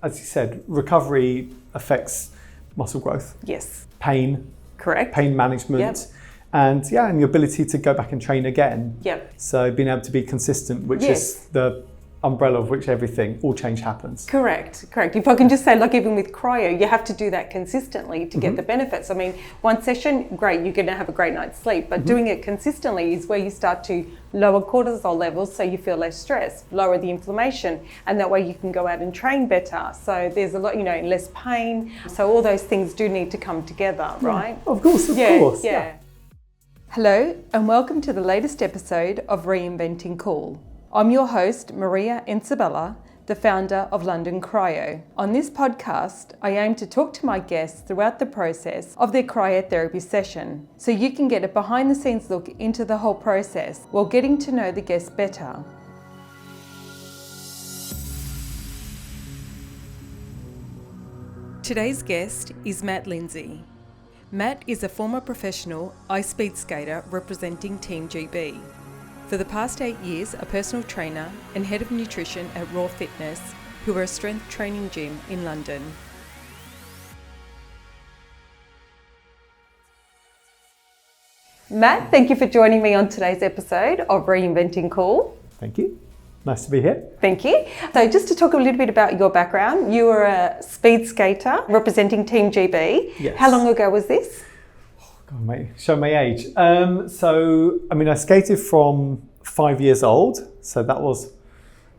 as you said, recovery affects muscle growth. Yes. Pain. Correct. Pain management. Yep. And your ability to go back and train again. Yep. So being able to be consistent, which is the umbrella of which all change happens. Correct. If I can just say, like even with cryo, you have to do that consistently to get the benefits. I mean, one session, great, you're going to have a great night's sleep, but doing it consistently is where you start to lower cortisol levels so you feel less stress, lower the inflammation, and that way you can go out and train better. So there's a lot, less pain. So all those things do need to come together, right? Of course. Yeah. Hello, and welcome to the latest episode of Reinventing Cool. I'm your host, Maria Ensabella, the founder of LondonCryo. On this podcast, I aim to talk to my guests throughout the process of their cryotherapy session, so you can get a behind-the-scenes look into the whole process while getting to know the guests better. Today's guest is Matt Lindsay. Matt is a former professional ice speed skater representing Team GB. For the past 8 years, a personal trainer and head of nutrition at Raw Fitness, who are a strength training gym in London. Matt, thank you for joining me on today's episode of Reinventing Cool. Thank you. Nice to be here. Thank you. So just to talk a little bit about your background, you were a speed skater representing Team GB. Yes. How long ago was this? God, mate, show my age. I skated from 5 years old, so that was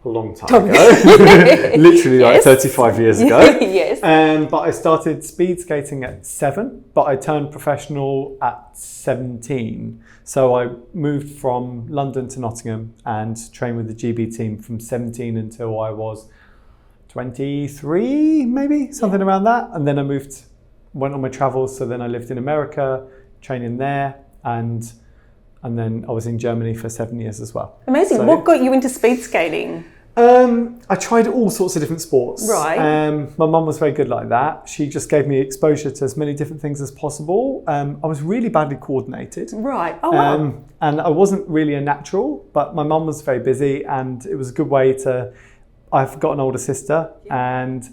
a long time ago. Literally 35 years ago. Yes. But I started speed skating at 7, but I turned professional at 17. So I moved from London to Nottingham and trained with the GB team from 17 until I was 23, maybe, something around that. And then I went on my travels. So then I lived in America, training there, and then I was in Germany for 7 years as well. Amazing. So, what got you into speed skating? I tried all sorts of different sports. Right. My mum was very good like that. She just gave me exposure to as many different things as possible. I was really badly coordinated. Right. Oh, wow. And I wasn't really a natural, but my mum was very busy, and it was a good way to... I've got an older sister, and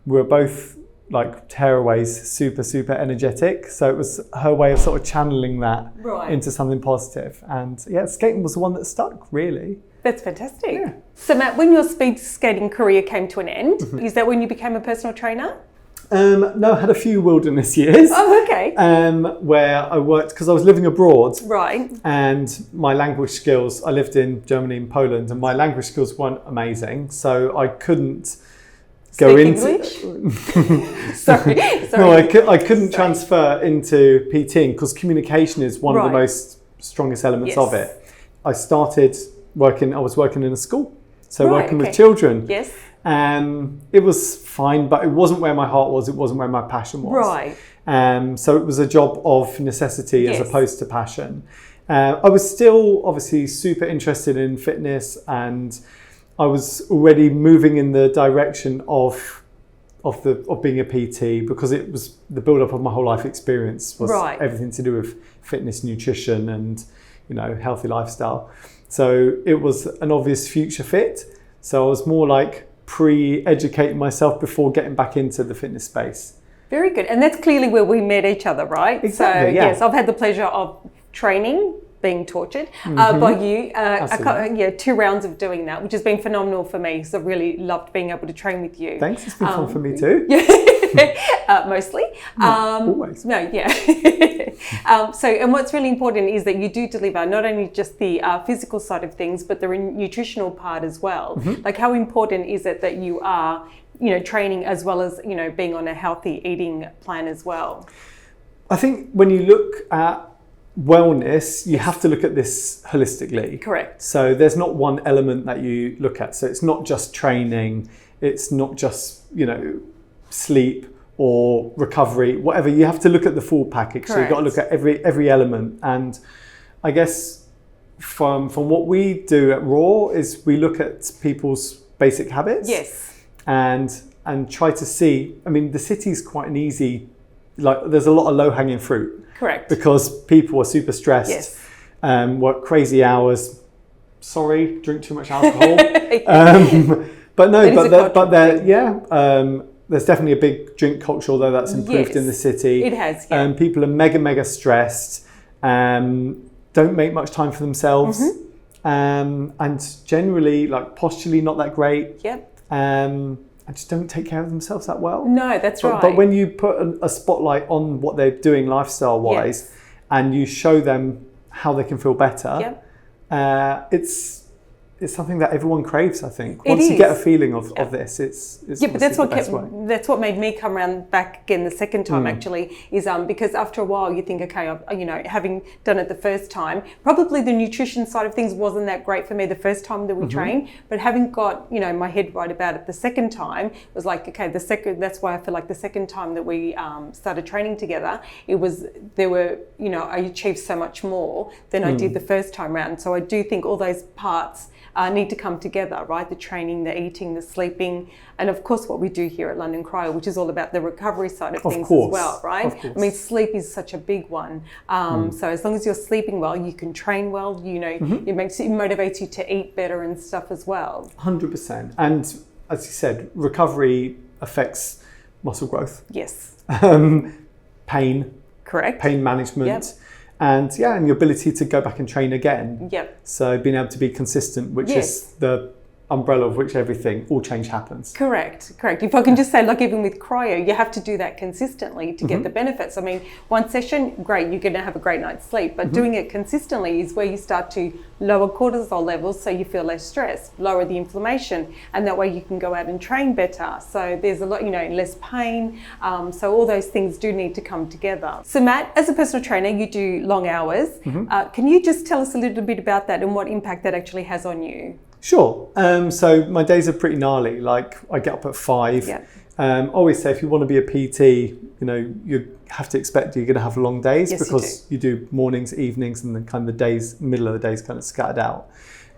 we were both like tearaways, super energetic. So it was her way of sort of channeling that into something positive. And skating was the one that stuck, really. That's fantastic. Yeah. So Matt, when your speed skating career came to an end, is that when you became a personal trainer? No, I had a few wilderness years. Oh, okay. Where I worked, because I was living abroad. Right. And my language skills, I lived in Germany and Poland, and my language skills weren't amazing. So I couldn't go into English? Sorry. No, I couldn't transfer into PTing because communication is one of the most strongest elements of it. I was working in a school, so working with children. Yes. It was fine, but it wasn't where my heart was. It wasn't where my passion was. Right. So it was a job of necessity as opposed to passion. I was still obviously super interested in fitness, and I was already moving in the direction of being a PT, because it was the build-up of my whole life experience was everything to do with fitness, nutrition, and healthy lifestyle. So it was an obvious future fit. So I was more like pre-educating myself before getting back into the fitness space. Very good. And that's clearly where we met each other, right? Exactly, so, yes, I've had the pleasure of training, being tortured by you. 2 rounds of doing that, which has been phenomenal for me. So I've really loved being able to train with you. Thanks. It's been fun for me too. Mostly. Always. No, yeah. And what's really important is that you do deliver not only just the physical side of things, but the nutritional part as well. Like, how important is it that you are, training as well as, being on a healthy eating plan as well? I think when you look at wellness, you have to look at this holistically. Correct. So there's not one element that you look at. So it's not just training, it's not just, sleep or recovery, whatever. You have to look at the full package. Correct. So you've got to look at every element. And I guess from what we do at Raw is we look at people's basic habits. Yes. And try to see, the city's quite an easy, there's a lot of low-hanging fruit. Correct. Because people are super stressed, yes. Work crazy hours, drink too much alcohol. But no, there's definitely a big drink culture, although that's improved in the city. It has, yeah. People are mega stressed, don't make much time for themselves, and generally, like, posturally not that great. Yep. And just don't take care of themselves that well. No, that's right. But when you put a spotlight on what they're doing lifestyle-wise, and you show them how they can feel better, it's something that everyone craves, I think. Once you get a feeling of this, it's but that's what made me come around back again the second time, actually, is because after a while you think, okay, having done it the first time, probably the nutrition side of things wasn't that great for me the first time that we trained, but having got, my head right about it the second time, was like, okay, that's why I feel like the second time that we started training together, I achieved so much more than I did the first time round. So I do think all those parts need to come together, right? The training, the eating, the sleeping, and of course what we do here at London Cryo, which is all about the recovery side of things as well, right? I mean, sleep is such a big one. So as long as you're sleeping well, you can train well, it motivates you to eat better and stuff as well. 100%. And as you said, recovery affects muscle growth. Yes. Pain. Correct. Pain management. And your ability to go back and train again. Yep. So being able to be consistent, which is the umbrella of which all change happens. Correct. If I can just say, like, even with cryo, you have to do that consistently to get the benefits. I mean, one session, great, you're going to have a great night's sleep, but doing it consistently is where you start to lower cortisol levels, so you feel less stress, lower the inflammation, and that way you can go out and train better. So there's a lot, less pain. So all those things do need to come together. So Matt, as a personal trainer, you do long hours. Can you just tell us a little bit about that and what impact that actually has on you? Sure. So my days are pretty gnarly. Like, I get up at 5. I always say, if you want to be a PT, you have to expect you're going to have long days, because you do mornings, evenings, and then kind of the days, middle of the days kind of scattered out.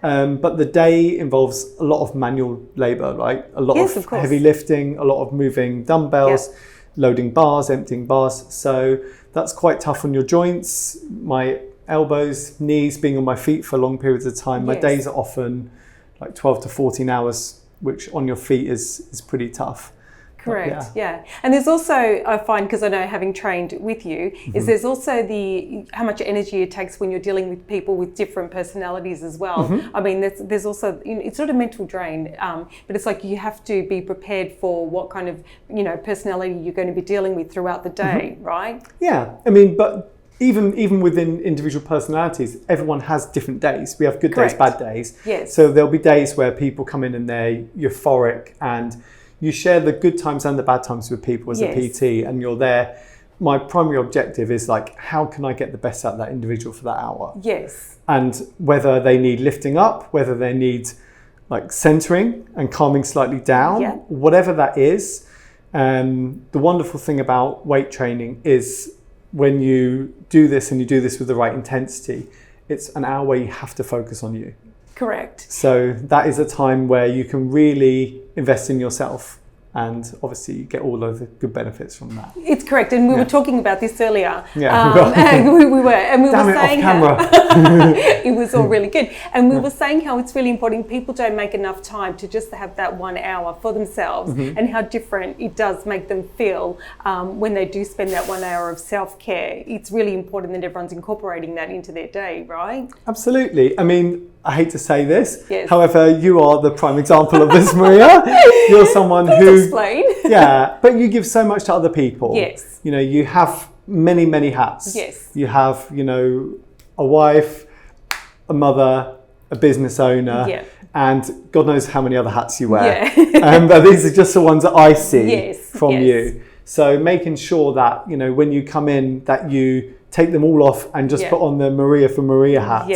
But the day involves a lot of manual labor, right? A lot of heavy lifting, a lot of moving dumbbells, loading bars, emptying bars. So that's quite tough on your joints. My elbows, knees, being on my feet for long periods of time. My days are often like 12 to 14 hours, which on your feet is pretty tough. Correct, And there's also, I find, because I know having trained with you, is there's also how much energy it takes when you're dealing with people with different personalities as well. I mean, there's also, it's not a mental drain, but it's like you have to be prepared for what kind of, personality you're going to be dealing with throughout the day, right? Yeah, I mean, but even within individual personalities, everyone has different days. We have good days, bad days. Yes. So there'll be days where people come in and they're euphoric, and you share the good times and the bad times with people as a PT, and you're there. My primary objective is, like, how can I get the best out of that individual for that hour? Yes. And whether they need lifting up, whether they need, like, centering and calming slightly down, whatever that is. The wonderful thing about weight training is, when you do this and you do this with the right intensity, it's an hour where you have to focus on you. Correct. So that is a time where you can really invest in yourself, and obviously get all of the good benefits from that. It's correct, and we were talking about this earlier. And we were saying how it was all really good, and we were saying how it's really important. People don't make enough time to just have that 1 hour for themselves, and how different it does make them feel when they do spend that 1 hour of self-care. It's really important that everyone's incorporating that into their day, right? Absolutely. I mean, I hate to say this, however, you are the prime example of this, Maria. You're someone who... Explain. But you give so much to other people. Yes. You have many hats. Yes. You have, a wife, a mother, a business owner, and God knows how many other hats you wear. But these are just the ones that I see from you. So making sure that, when you come in, that you take them all off and just put on the Maria for Maria hat,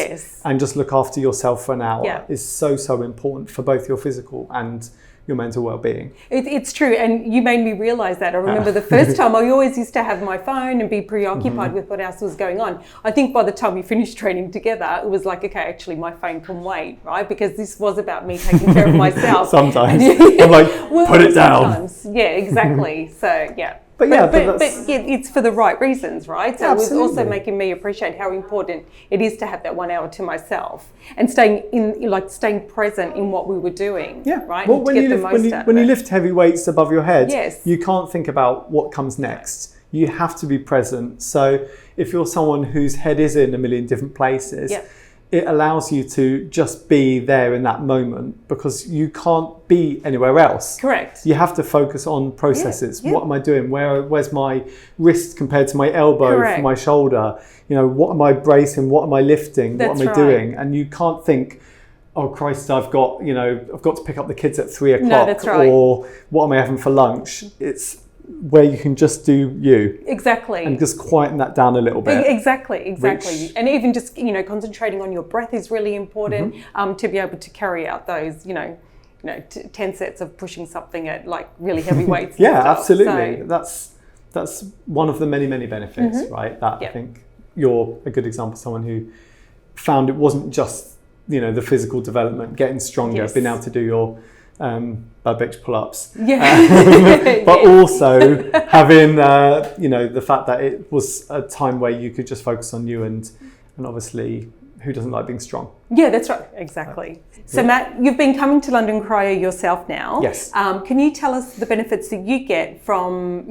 and just look after yourself for an hour is so important for both your physical and your mental well-being. It's true, and you made me realise that. I remember the first time I always used to have my phone and be preoccupied with what else was going on. I think by the time we finished training together, it was like, okay, actually my phone can wait, right? Because this was about me taking care of myself. Sometimes. I'm like, put it down. Yeah, exactly. So, But it's for the right reasons, right? So Absolutely. It was also making me appreciate how important it is to have that 1 hour to myself and staying present in what we were doing. Yeah. Right. Well, when you lift heavy weights above your head, you can't think about what comes next. You have to be present. So if you're someone whose head is in a million different places, it allows you to just be there in that moment because you can't be anywhere else. Correct. You have to focus on processes. What am I doing? Where's my wrist compared to my elbow for my shoulder? You know, what am I bracing? What am I lifting? What am I doing? And you can't think, oh Christ, I've got to pick up the kids at 3 o'clock. No, that's right. Or what am I having for lunch? It's where you can just do you. Exactly. And just quieten that down a little bit. Exactly. And even just, concentrating on your breath is really important to be able to carry out those, 10 sets of pushing something at like really heavy weights. Absolutely. So, that's one of the many, many benefits, right? That I think you're a good example of someone who found it wasn't just, the physical development, getting stronger, being able to do your bench pull-ups, but also having the fact that it was a time where you could just focus on you and obviously who doesn't like being strong? Yeah, that's right. Exactly. So Matt, you've been coming to London Cryo yourself now. Yes. Can you tell us the benefits that you get from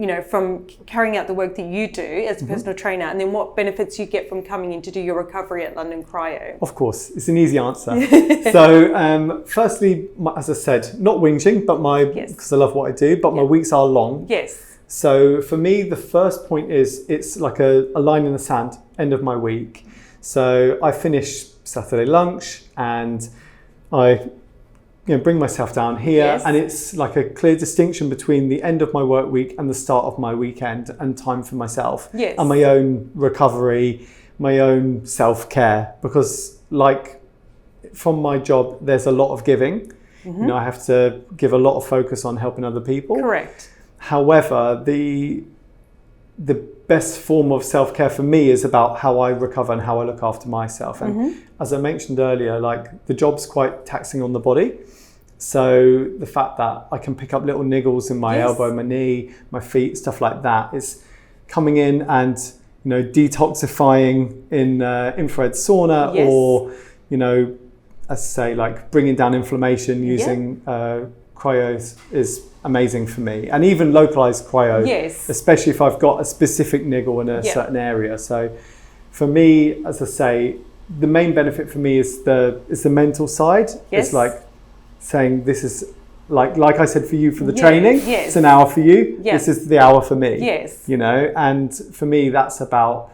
carrying out the work that you do as a personal trainer, and then what benefits you get from coming in to do your recovery at London Cryo? Of course, it's an easy answer. So, firstly, as I said, not whinging, but because I love what I do, but my weeks are long. Yes. So for me, the first point is it's like a line in the sand, end of my week. So I finish Saturday lunch and I bring myself down here, and it's like a clear distinction between the end of my work week and the start of my weekend and time for myself and my own recovery, my own self-care, because from my job, there's a lot of giving. I have to give a lot of focus on helping other people. Correct. However, the best form of self-care for me is about how I recover and how I look after myself. And as I mentioned earlier, the job's quite taxing on the body. So the fact that I can pick up little niggles in my elbow, my knee, my feet, stuff like that is coming in and, detoxifying in infrared sauna or, as I say, bringing down inflammation using cryos is amazing for me, and even localized cryo, especially if I've got a specific niggle in a certain area. So for me, as I say, the main benefit for me is the mental side. It's like saying this is like I said for you for the training, it's an hour for you, this is the hour for me. And for me that's about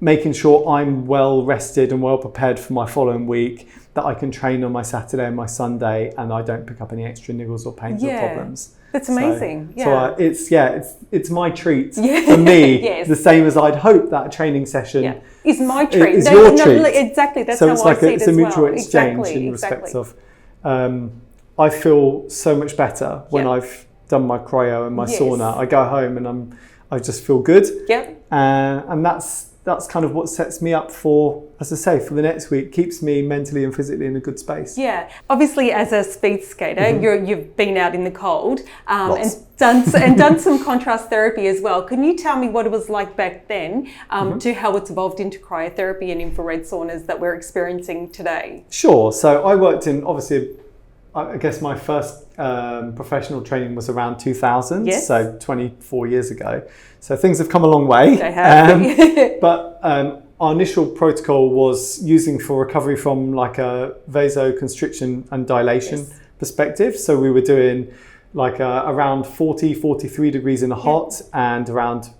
making sure I'm well rested and well prepared for my following week, that I can train on my Saturday and my Sunday and I don't pick up any extra niggles or pains or problems. That's amazing. So it's my treat for me, the same as I'd hope that a training session is my treat. Is your treat. Exactly, that's so how it's I see it it's a mutual exchange in respect of I feel so much better when I've done my cryo and my sauna. I go home and I just feel good. And that's kind of what sets me up for, as I say, for the next week, keeps me mentally and physically in a good space. Yeah. Obviously, as a speed skater, you've been out in the cold and done some contrast therapy as well. Can you tell me what it was like back then to how it's evolved into cryotherapy and infrared saunas that we're experiencing today? Sure. So I worked in, obviously, I guess my first professional training was around 2000, so 24 years ago. So things have come a long way. They have. But our initial protocol was using for recovery from like a vasoconstriction and dilation perspective. So we were doing around 43 degrees in the hot and around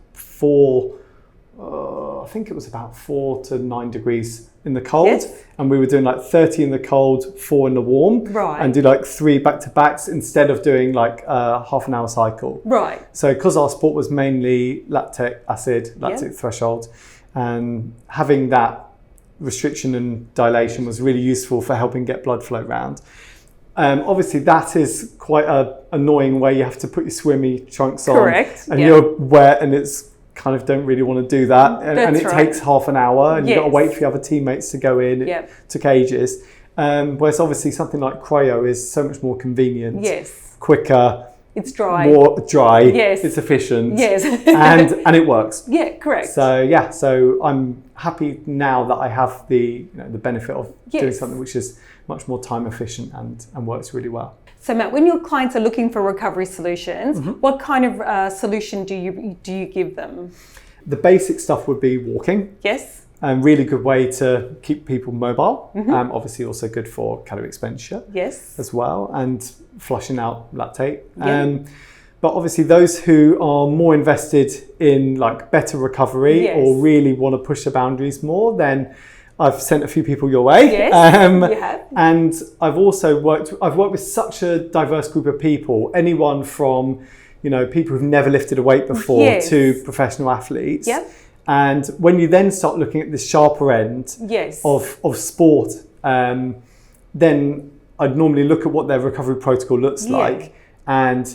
I think it was about 4 to 9 degrees in the cold, and we were doing 30 in the cold, 4 in the warm, and do 3 back-to-backs instead of doing a half an hour cycle. So because our sport was mainly lactic threshold, and having that restriction and dilation was really useful for helping get blood flow around. Obviously that is quite a annoying way. You have to put your swimmy trunks on, and you're wet, and it's kind of don't really want to do that, and it takes half an hour, and you've got to wait for your other teammates to go in. It took ages. Whereas obviously something like cryo is so much more convenient, quicker, It's dry. More dry. Yes. It's efficient. Yes. and it works. Yeah, correct. So I'm happy now that I have the benefit of doing something which is much more time efficient and works really well. So Matt, when your clients are looking for recovery solutions, what kind of solution do you give them? The basic stuff would be walking. Yes. A really good way to keep people mobile. Obviously also good for calorie expenditure. Yes. As well, and flushing out lactate. But obviously those who are more invested in like better recovery or really want to push the boundaries more, then I've sent a few people your way. Yes, you have. And I've also worked with such a diverse group of people, anyone from, people who've never lifted a weight before to professional athletes. Yep. And when you then start looking at the sharper end of sport, then I'd normally look at what their recovery protocol looks like. And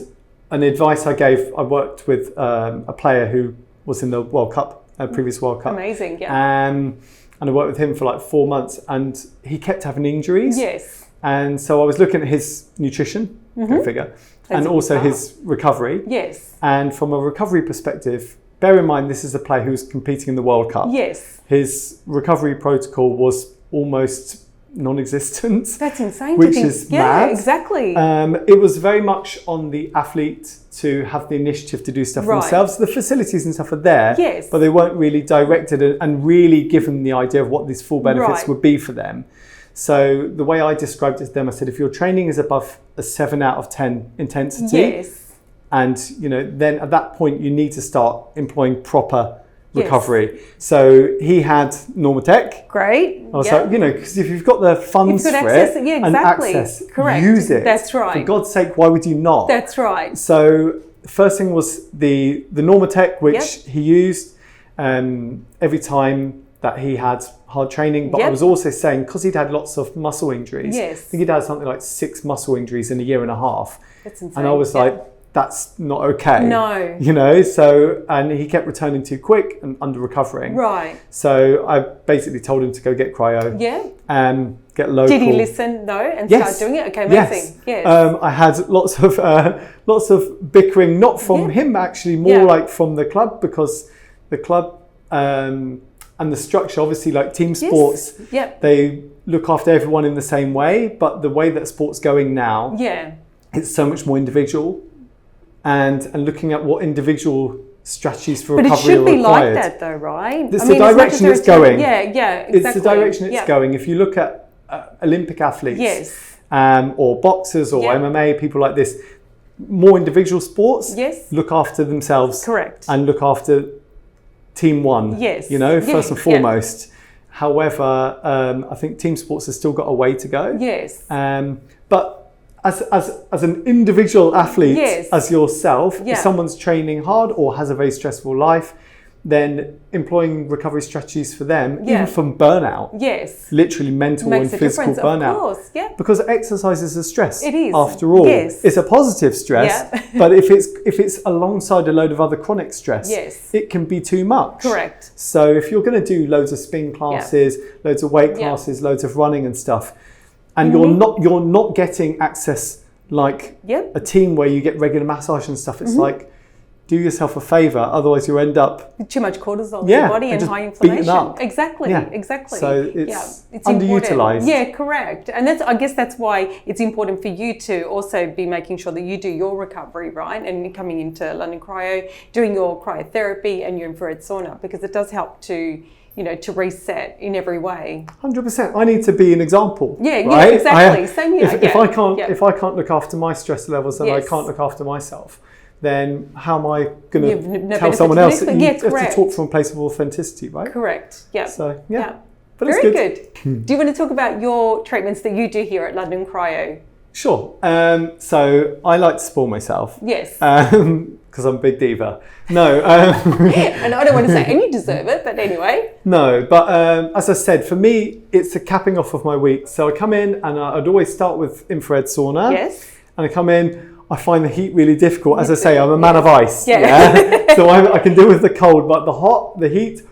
an advice I gave, I worked with a player who was in the World Cup, previous World Cup. Amazing, yeah. And I worked with him for like 4 months, and he kept having injuries. Yes. And so I was looking at his nutrition, go figure, and also his recovery. Yes. And from a recovery perspective, bear in mind, this is a player who's competing in the World Cup. Yes. His recovery protocol was almost non-existent. That's insane. Which is mad. Yeah, exactly. It was very much on the athlete to have the initiative to do stuff themselves. The facilities and stuff are there, but they weren't really directed and really given the idea of what these full benefits would be for them. So the way I described it to them, I said, if your training is above a 7 out of 10 intensity, and then at that point you need to start employing proper recovery. So he had Normatec. Great. I was like, because if you've got the funds for access, it and access, use it. That's right. For God's sake, why would you not? That's right. So the first thing was the Normatec, which he used every time that he had hard training. But I was also saying, because he'd had lots of muscle injuries, I think he'd had something like 6 muscle injuries in a year and a half. That's insane. And I was like, that's not okay. No. So, and he kept returning too quick and under recovering. Right. So I basically told him to go get cryo. Get local. Did he listen though and start doing it? Okay, amazing. Yes. I had lots of bickering, not from him actually, more like from the club, because the club and the structure, obviously like team sports, they look after everyone in the same way, but the way that sport's going now, it's so much more individual. And looking at what individual strategies for recovery are required. But it should be like that though, right? It's the direction it's going. Yeah, exactly. It's the direction it's going. If you look at Olympic athletes or boxers or MMA, people like this, more individual sports look after themselves. Correct. And look after team one, first and foremost. However, I think team sports has still got a way to go. Yes. But as an individual athlete, as yourself, if someone's training hard or has a very stressful life, then employing recovery strategies for them, even from burnout, literally mental and physical burnout, of course. Because exercise is a stress. It is. After all, it's a positive stress. But if it's alongside a load of other chronic stress, it can be too much. Correct. So if you're going to do loads of spin classes, loads of weight classes, loads of running and stuff, and you're not getting access like a team where you get regular massage and stuff. It's like, do yourself a favour, otherwise you end up too much cortisol in your body and high inflammation. Up. Exactly. So it's underutilised. Yeah, correct. And I guess that's why it's important for you to also be making sure that you do your recovery, right? And coming into London Cryo, doing your cryotherapy and your infrared sauna, because it does help to reset in every way. 100%. I need to be an example. Yeah, exactly. Same here. If I can't look after my stress levels, then I can't look after myself. Then how am I going to tell someone else that you have to talk from a place of authenticity, right? Correct. Yeah. So but it's very good. Do you want to talk about your treatments that you do here at London Cryo? Sure. So I like to spoil myself. Yes. Because I'm a big diva. No. And I don't want to say, and you deserve it, but anyway. No, but as I said, for me, it's a capping off of my week. So I come in and I'd always start with infrared sauna. Yes. And I come in, I find the heat really difficult. As I say, I'm a man of ice. Yeah. So I can deal with the cold, but the heat,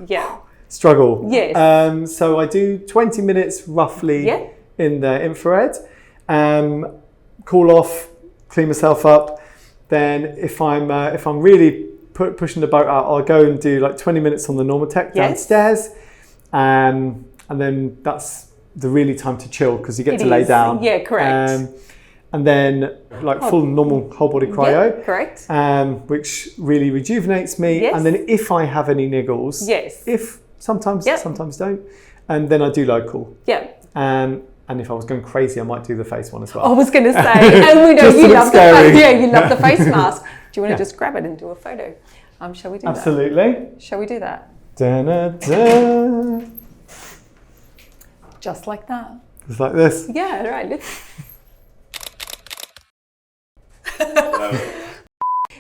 struggle. Yes. So I do 20 minutes roughly in the infrared. Cool off, clean myself up. Then if I'm really pushing the boat out, I'll go and do like 20 minutes on the Normatec downstairs, and then that's the really time to chill because you get to lay down. Yeah, correct. And then like full normal whole body cryo. Yeah, correct. Which really rejuvenates me. Yes. And then if I have any niggles, if sometimes don't, and then I do local. Yeah. And if I was going crazy, I might do the face one as well. I was going to say, and we know you love the face. Yeah, you love the face mask. Do you want to just grab it and do a photo? Shall we do that? Absolutely. Shall we do that? Da-na-da. Just like that. Just like this. Yeah, right.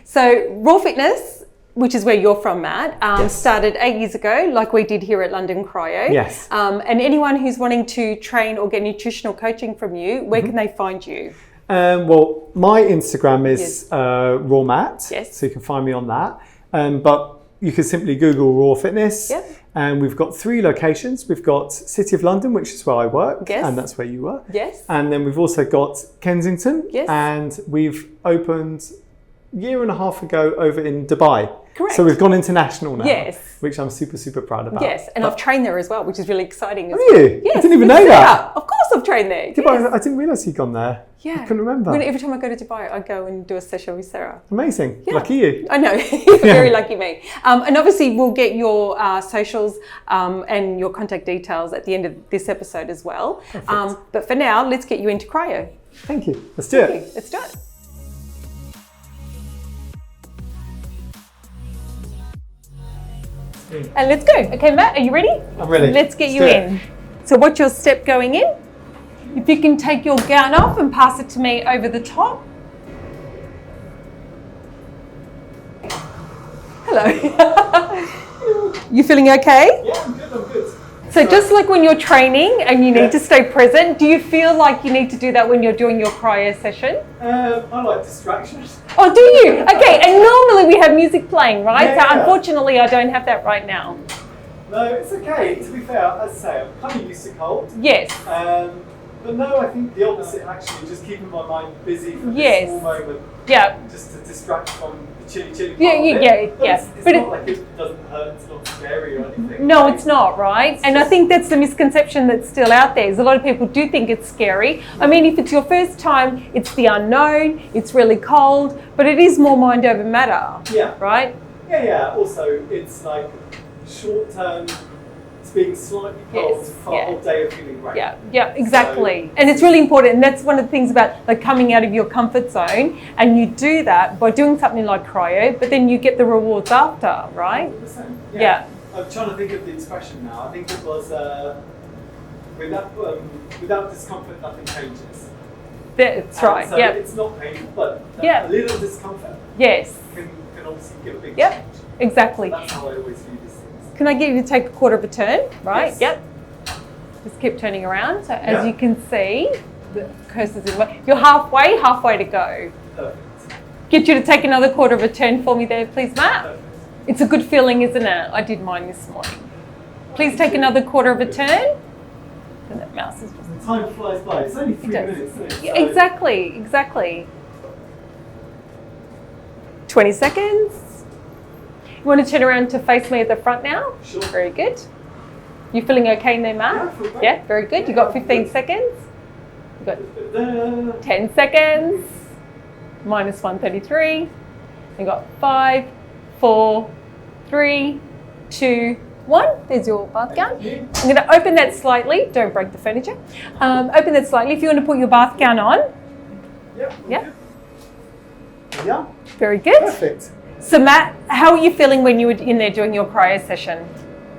So Raw Fitness, which is where you're from, Matt, started 8 years ago, like we did here at London Cryo. Yes. And anyone who's wanting to train or get nutritional coaching from you, where can they find you? Well, my Instagram is Raw Matt, Yes. so you can find me on that. But you can simply Google Raw Fitness. Yeah. And we've got 3 locations. We've got City of London, which is where I work, Yes. and that's where you work. Yes. And then we've also got Kensington, Yes. and we've opened a year and a half ago over in Dubai. Correct. So we've gone international now, Yes. which I'm super, super proud about. Yes, and I've trained there as well, which is really exciting. Have you? Yes, I didn't even with know that. Sarah. Of course I've trained there. Yeah, but I didn't realise you'd gone there. Yeah. I couldn't remember. Every time I go to Dubai, I go and do a session with Sarah. Amazing. Yeah. Lucky you. I know. Very lucky me. And obviously we'll get your socials and your contact details at the end of this episode as well. But for now, let's get you into cryo. Thank you. Let's do it. Let's do it. And let's go. Okay, Matt, are you ready? I'm ready. Let's get you in. So what's your step going in? If you can take your gown off and pass it to me over the top. Hello. You feeling okay? Yeah, I'm good. So just like when you're training and you need to stay present, do you feel like you need to do that when you're doing your cryo session? I like distractions. Oh, do you? Okay, and normally we have music playing, right? Yeah, so yeah. unfortunately I don't have that right now. No, it's okay. To be fair, as I say, I'm kind of used to cold. Yes. But no, I think the opposite, actually, just keeping my mind busy for Yes. this small moment. Yeah. Just to distract from the chilly part Yeah. of it. But Yeah. It's But not like it doesn't hurt, it's not scary or anything. No, it's not, right? And I think that's the misconception that's still out there, is a lot of people do think it's scary. I mean, if it's your first time, it's the unknown, it's really cold, but it is more mind over matter, Yeah. right? Yeah. Also, it's like short term, it's being slightly cold Yes, for yeah. a whole day of feeling great. Yeah, exactly. And it's really important. And that's one of the things about like coming out of your comfort zone. And you do that by doing something like cryo, but then you get the rewards after, right? 100%. Yeah. I'm trying to think of the expression now. I think it was without discomfort, nothing changes. That's right. So Yeah. it's not painful, but Yeah. a little discomfort Yes. can obviously give a big Yep. change. Exactly. So that's how I always view these things. Can I get you to take a quarter of a turn? Right. Yes. Yep. Just keep turning around. So as Yeah. you can see, the cursor's in. You're halfway to go. Perfect. Get you to take another quarter of a turn for me there, please, Matt. Perfect. It's a good feeling, isn't it? I did mine this morning. Please take another quarter of a turn. And that mouse is just... The time flies by. It's only 3 does. minutes, isn't it? Yeah, So- exactly. 20 seconds. You want to turn around to face me at the front now? Sure. Very good. You feeling okay in there, Matt? Yeah, I feel great. Yeah, very good. You got 15 seconds. You got Da-da. 10 seconds. Minus 133. You got 5, 4, 3, 2, 1. There's your bath gown. Yeah. I'm going to open that slightly. Don't break the furniture. Open that slightly. If you want to put your bath gown on. Yeah. Yeah. Yeah. Very good. Perfect. So Matt, how are you feeling when you were in there doing your cryo session?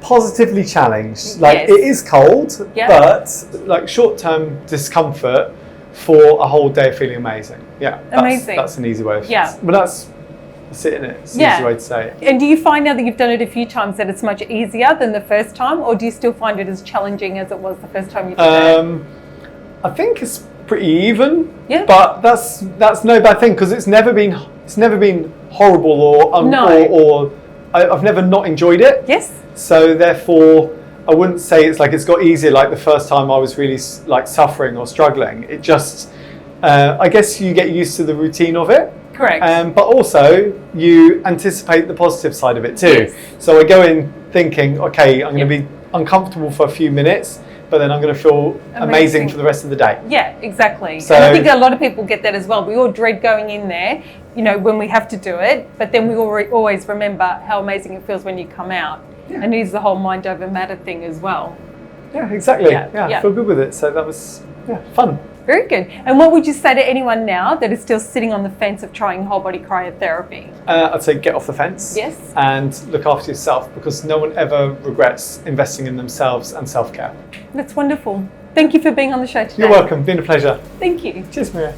Positively challenged. Like Yes. it is cold, Yeah. but like short-term discomfort for a whole day of feeling amazing. Yeah. Amazing. That's an easy way of Yeah. But that's it in it. It's an Yeah. easy way to say it. And do you find now that you've done it a few times that it's much easier than the first time, or do you still find it as challenging as it was the first time you did it? I think it's pretty even. Yeah. But that's no bad thing because it's never been horrible or No. or I've never not enjoyed it. Yes. So therefore, I wouldn't say it's like it's got easier like the first time I was really like suffering or struggling. It just, I guess you get used to the routine of it. Correct. But also, you anticipate the positive side of it too. Yes. So I go in thinking, okay, I'm going to be uncomfortable for a few minutes, but then I'm going to feel amazing for the rest of the day. Yeah, exactly. So, and I think a lot of people get that as well. We all dread going in there, you know, when we have to do it, but then we always remember how amazing it feels when you come out. Yeah. And it is the whole mind over matter thing as well. Yeah, exactly. Yeah, I feel good with it. So that was fun. Very good. And what would you say to anyone now that is still sitting on the fence of trying whole body cryotherapy? I'd say get off the fence. Yes. And look after yourself, because no one ever regrets investing in themselves and self-care. That's wonderful. Thank you for being on the show today. You're welcome. Been a pleasure. Thank you. Cheers, Maria.